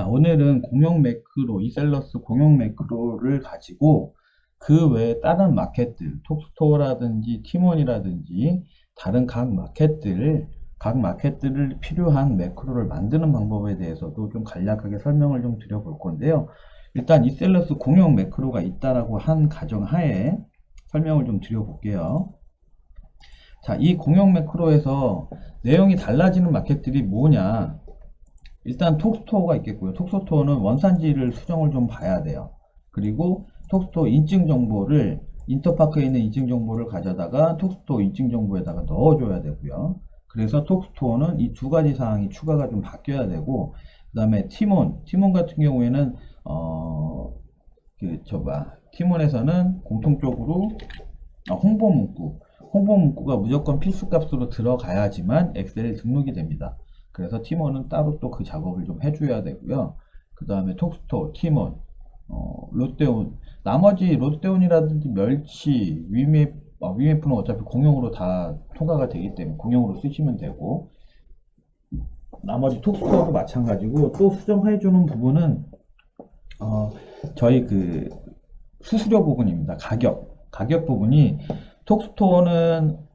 자, 오늘은 공용 매크로, 이셀러스 공용 매크로를 가지고 그 외에 다른 마켓들, 톡스토어라든지 티몬이라든지 다른 각 마켓들을 필요한 매크로를 만드는 방법에 대해서도 좀 간략하게 설명을 좀 드려볼 건데요. 일단 이셀러스 공용 매크로가 있다라고 한 가정하에 설명을 좀 드려볼게요. 자, 이 공용 매크로에서 내용이 달라지는 마켓들이 뭐냐? 일단 톡스토어가 있겠고요. 톡스토어는 원산지를 수정을 좀 봐야 돼요. 그리고 톡스토어 인증 정보를 인터파크에 있는 인증 정보를 가져다가 톡스토어 인증 정보에다가 넣어줘야 되고요. 그래서 톡스토어는 이 두 가지 사항이 추가가 좀 바뀌어야 되고, 그 다음에 티몬 같은 경우에는 티몬에서는 공통적으로 홍보 문구가 무조건 필수 값으로 들어가야지만 엑셀에 등록이 됩니다. 그래서 팀원은 따로 또 그 작업을 좀 해줘야 되고요. 그 다음에 톡스토어, 팀원, 롯데온, 나머지 롯데온이라든지 멸치, 위메프는 어차피 공용으로 다 통과가 되기 때문에 공용으로 쓰시면 되고, 나머지 톡스토어도 마찬가지고, 또 수정해주는 부분은 저희 그 수수료 부분입니다. 가격 부분이 톡스토어는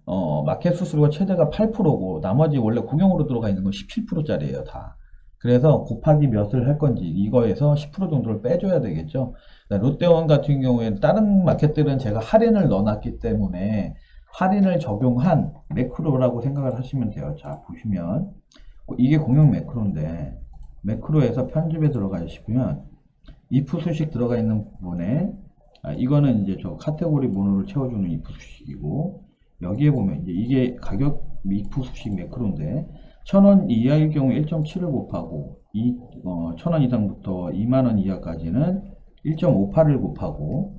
마켓 수수료가 최대가 8%고 나머지 원래 공용으로 들어가 있는 건 17%짜리예요, 다. 그래서 곱하기 몇을 할 건지 이거에서 10% 정도를 빼줘야 되겠죠. 롯데원 같은 경우에는 다른 마켓들은 제가 할인을 넣어놨기 때문에 할인을 적용한 매크로라고 생각을 하시면 돼요. 자, 보시면 이게 공용 매크로인데 매크로에서 편집에 들어가시면 if 수식 들어가 있는 부분에 이거는 이제 저 카테고리 번호를 채워주는 if 수식이고, 여기에 보면 이제 이게 가격 if 수식 매크로인데 1000원 이하일 경우 1.7을 곱하고 1000원 이상부터 2만원 이하까지는 1.58을 곱하고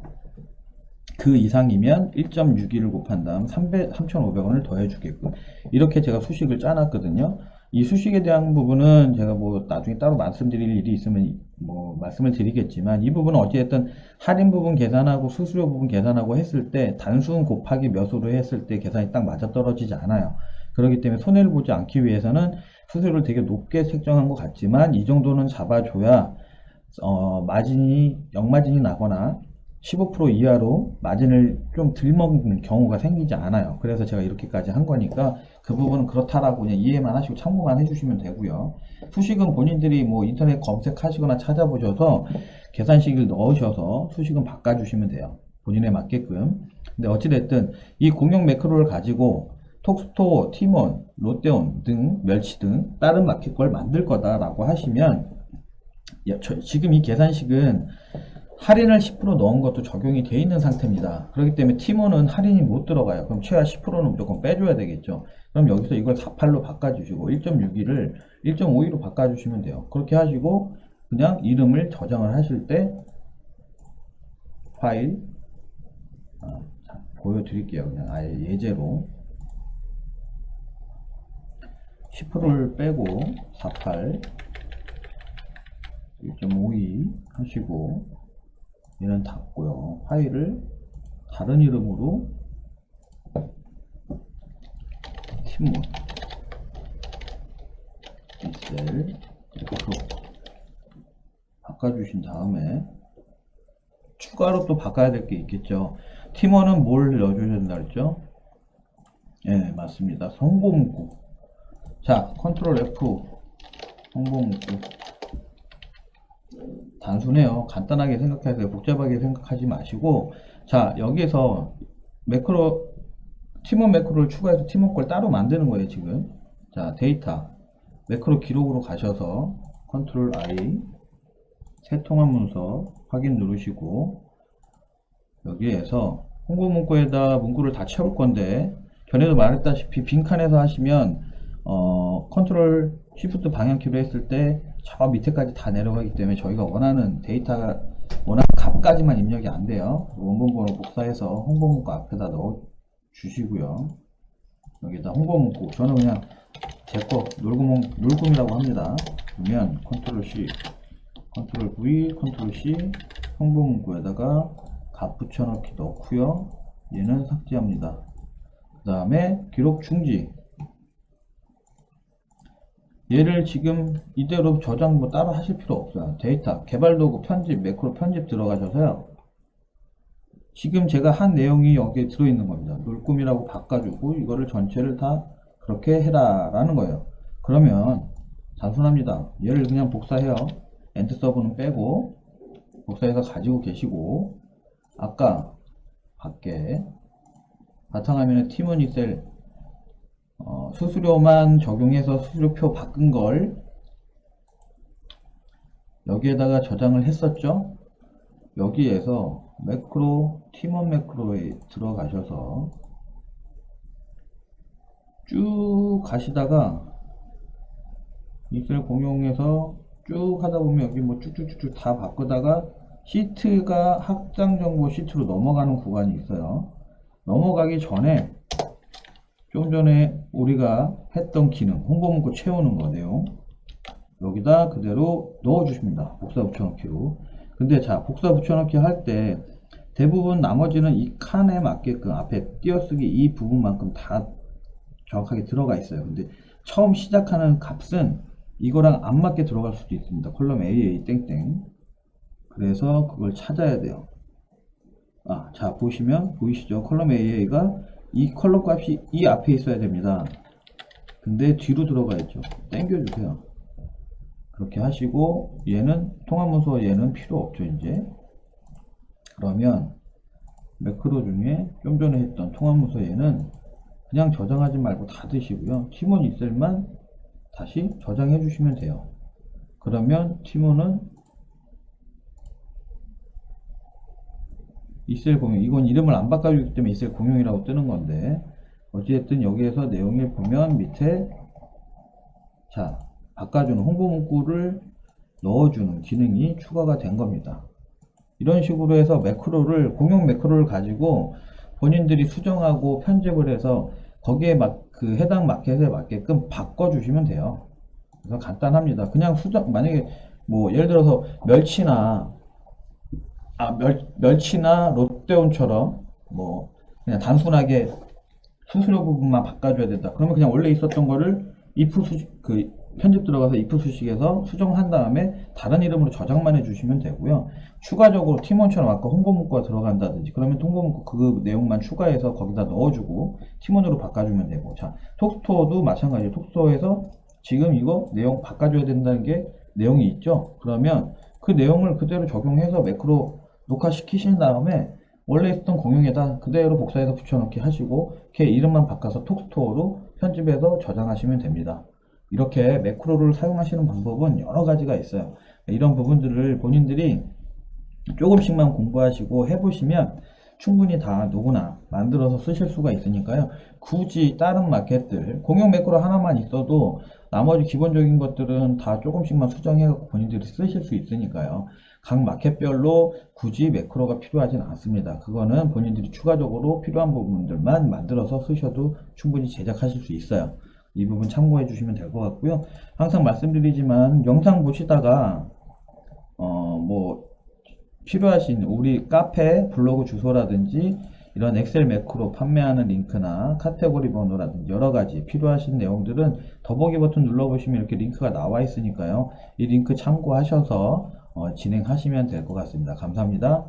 그 이상이면 1.61을 곱한 다음 3,500원을 더해 주게끔 이렇게 제가 수식을 짜놨거든요. 이 수식에 대한 부분은 제가 뭐 나중에 따로 말씀드릴 일이 있으면 뭐 말씀을 드리겠지만, 이 부분은 어찌됐든 할인 부분 계산하고 수수료 부분 계산하고 했을 때 단순 곱하기 몇으로 했을 때 계산이 딱 맞아 떨어지지 않아요. 그렇기 때문에 손해를 보지 않기 위해서는 수수료를 되게 높게 책정한 것 같지만 이 정도는 잡아줘야 역마진이 나거나 15% 이하로 마진을 좀 덜 먹는 경우가 생기지 않아요. 그래서 제가 이렇게까지 한 거니까 그 부분은 그렇다라고 그냥 이해만 하시고 참고만 해주시면 되고요. 수식은 본인들이 뭐 인터넷 검색하시거나 찾아보셔서 계산식을 넣으셔서 수식은 바꿔주시면 돼요. 본인에 맞게끔. 근데 어찌됐든 이 공용 매크로를 가지고 톡스토어, 티몬, 롯데온 등 멸치 등 다른 마켓 걸 만들 거다라고 하시면, 지금 이 계산식은 할인을 10% 넣은 것도 적용이 되어 있는 상태입니다. 그렇기 때문에 티몬은 할인이 못 들어가요. 그럼 최하 10%는 무조건 빼줘야 되겠죠. 그럼 여기서 이걸 48로 바꿔주시고 1.61을 1.52로 바꿔주시면 돼요. 그렇게 하시고 그냥 이름을 저장을 하실 때 파일 보여드릴게요. 그냥 아예 예제로 10%를 빼고 48 1.52 하시고 얘는 닫고요. 파일을 다른 이름으로 팀몬 엑셀 프로 바꿔주신 다음에 추가로 또 바꿔야 될 게 있겠죠. 팀원은 뭘 넣어줘야 된다 그랬죠? 예, 맞습니다. 홍보 문구. 자, 컨트롤 F 홍보 문구. 단순해요. 간단하게 생각하세요. 복잡하게 생각하지 마시고, 자, 여기에서 팀원 매크로를 추가해서 팀원 걸 따로 만드는 거예요, 지금. 자, 데이터 매크로 기록으로 가셔서 컨트롤 I 새 통합 문서 확인 누르시고, 여기에서 홍보 문구에다 문구를 다 채울 건데, 전에도 말했다시피 빈칸에서 하시면 컨트롤 쉬프트 방향키로 했을 때 저 밑에까지 다 내려가기 때문에 저희가 원하는 데이터가 원하는 값까지만 입력이 안 돼요. 원본 번호 복사해서 홍보 문구 앞에다 넣어 주시고요. 여기다 홍보 문구, 저는 그냥 제거 놀금이라고 합니다. 그러면 컨트롤 C 컨트롤 V 컨트롤 C 홍보 문구에다가 값 붙여넣기 넣고요. 얘는 삭제합니다. 그 다음에 기록 중지 얘를 지금 이대로 저장 뭐 따로 하실 필요 없어요. 데이터, 개발 도구, 편집, 매크로 편집 들어가셔서요. 지금 제가 한 내용이 여기에 들어있는 겁니다. 놀꿈이라고 바꿔주고 이거를 전체를 다 그렇게 해라 라는 거예요. 그러면 단순합니다. 얘를 그냥 복사해요. 엔트 서브는 빼고 복사해서 가지고 계시고, 아까 밖에 바탕화면에 팀원 익셀 수수료만 적용해서 수수료표 바꾼 걸 여기에다가 저장을 했었죠. 여기에서 매크로, 팀원 매크로에 들어가셔서 쭉 가시다가 익셀 공용에서 쭉 하다 보면 여기 뭐 쭉쭉쭉쭉 다 바꾸다가 시트가 확장 정보 시트로 넘어가는 구간이 있어요. 넘어가기 전에 좀 전에 우리가 했던 기능, 홍보 문구 채우는 거 내용 여기다 그대로 넣어 주십니다. 복사 붙여넣기로. 근데 자, 복사 붙여넣기 할 때 대부분 나머지는 이 칸에 맞게끔 앞에 띄어쓰기 이 부분만큼 다 정확하게 들어가 있어요. 근데 처음 시작하는 값은 이거랑 안 맞게 들어갈 수도 있습니다. 컬럼 AA 땡땡. 그래서 그걸 찾아야 돼요. 자, 보시면 보이시죠? 컬럼 AA가 이 컬럼 값이 이 앞에 있어야 됩니다. 근데 뒤로 들어가 있죠. 당겨주세요. 그렇게 하시고 얘는 통합문서 얘는 필요 없죠. 이제 그러면 매크로 중에 좀 전에 했던 통합문서 얘는 그냥 저장하지 말고 닫으시고요. 팀원 익셀만 다시 저장해 주시면 돼요. 그러면 팀원은 익셀 공용, 이건 이름을 안 바꿔주기 때문에 익셀 공용이라고 뜨는 건데, 어찌됐든 여기에서 내용을 보면 밑에 자, 바꿔주는 홍보 문구를 넣어주는 기능이 추가가 된 겁니다. 이런 식으로 해서 매크로를, 공용 매크로를 가지고 본인들이 수정하고 편집을 해서 거기에 그 해당 마켓에 맞게끔 바꿔주시면 돼요. 그래서 간단합니다. 그냥 수정, 만약에 뭐 예를 들어서 멸치나 롯데온처럼 뭐 그냥 단순하게 수수료 부분만 바꿔줘야 된다. 그러면 그냥 원래 있었던 거를 if 그 편집 들어가서 if 수식에서 수정한 다음에 다른 이름으로 저장만 해주시면 되고요. 추가적으로 팀원처럼 아까 홍보 문구가 들어간다든지 그러면 홍보 문구 그 내용만 추가해서 거기다 넣어주고 팀원으로 바꿔주면 되고, 자, 톡스토어도 마찬가지예요. 톡스토어에서 지금 이거 내용 바꿔줘야 된다는 게 내용이 있죠. 그러면 그 내용을 그대로 적용해서 매크로 녹화시키신 다음에 원래 있던 공용에다 그대로 복사해서 붙여넣기 하시고 걔 이름만 바꿔서 톡스토어로 편집해서 저장하시면 됩니다. 이렇게 매크로를 사용하시는 방법은 여러 가지가 있어요. 이런 부분들을 본인들이 조금씩만 공부하시고 해보시면 충분히 다 누구나 만들어서 쓰실 수가 있으니까요. 굳이 다른 마켓들 공용 매크로 하나만 있어도 나머지 기본적인 것들은 다 조금씩만 수정해 갖고 본인들이 쓰실 수 있으니까요. 각 마켓별로 굳이 매크로가 필요하진 않습니다. 그거는 본인들이 추가적으로 필요한 부분들만 만들어서 쓰셔도 충분히 제작하실 수 있어요. 이 부분 참고해 주시면 될 것 같고요. 항상 말씀드리지만 영상 보시다가 뭐 필요하신 우리 카페 블로그 주소라든지 이런 엑셀 매크로 판매하는 링크나 카테고리 번호라든지 여러가지 필요하신 내용들은 더보기 버튼 눌러보시면 이렇게 링크가 나와 있으니까요. 이 링크 참고하셔서 진행하시면 될 것 같습니다. 감사합니다.